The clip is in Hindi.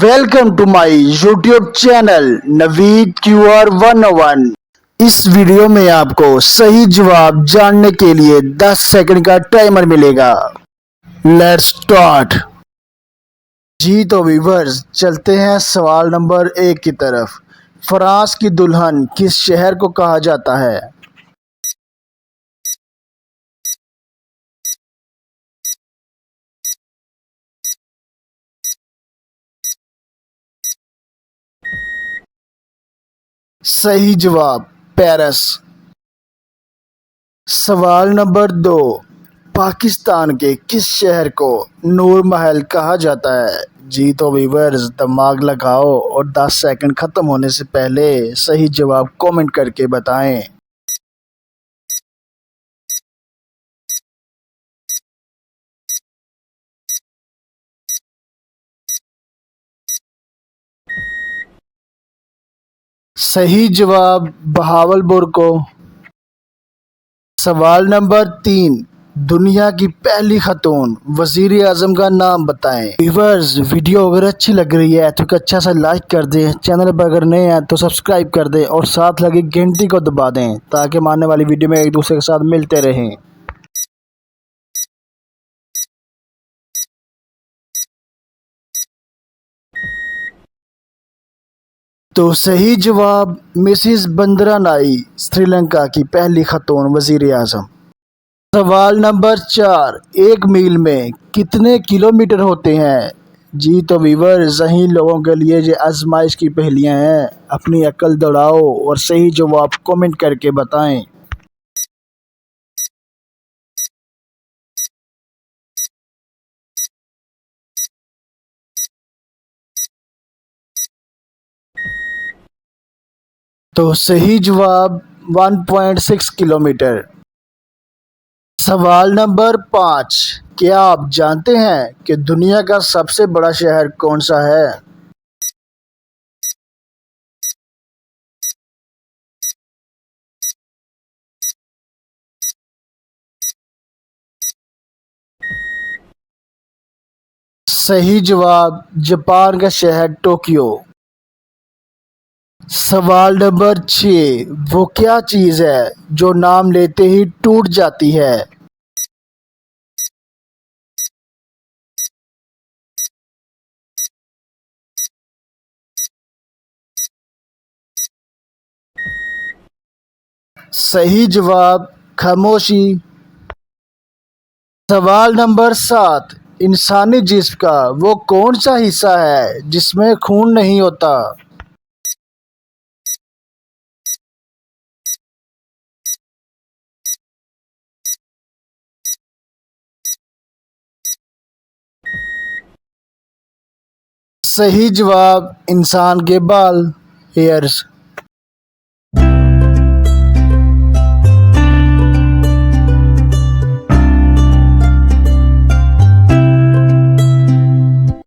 Welcome to my YouTube channel Naveed QR 101। इस वीडियो में आपको सही जवाब जानने के लिए 10 सेकंड का टाइमर मिलेगा। Let's start. जी तो व्यूअर्स, चलते हैं सवाल नंबर 1 की तरफ। फ्रांस की दुल्हन किस शहर को कहा जाता है? सही जवाब पेरिस। सवाल नंबर 2। पाकिस्तान के किस शहर को नूर महल कहा जाता है? जी तो व्यूअर्स, दिमाग लगाओ और 10 सेकंड खत्म होने से पहले सही जवाब कमेंट करके बताएं। सही जवाब बहावलपुर को। सवाल नंबर 3। दुनिया की पहली खातून वजीर आजम का नाम बताएं। व्यूअर्स, वीडियो अगर अच्छी लग रही है तो एक अच्छा सा लाइक कर दें, चैनल पर अगर नए हैं तो सब्सक्राइब कर दें और साथ लगी घंटी को दबा दें ताकि आने वाली वीडियो में एक दूसरे के साथ मिलते रहें। तो सही जवाब मिसिस बंदरा नाई, श्रीलंका की पहली खातून वजीर आजम। सवाल नंबर 4। एक मील में कितने किलोमीटर होते हैं? जी तो वीवर, सही लोगों के लिए ये आजमाइश की पहेलियां हैं। अपनी अक्ल दौड़ाओ और सही जवाब कमेंट करके बताएं। तो सही जवाब 1.6 किलोमीटर। सवाल नंबर 5। क्या आप जानते हैं कि दुनिया का सबसे बड़ा शहर कौन सा है? सही जवाब जापान का शहर टोक्यो। सवाल नंबर 6। वो क्या चीज़ है जो नाम लेते ही टूट जाती है? सही जवाब खामोशी। सवाल नंबर 7। इंसानी जिस्म का वो कौन सा हिस्सा है जिसमें खून नहीं होता? सही जवाब इंसान के बाल, हेयर्स।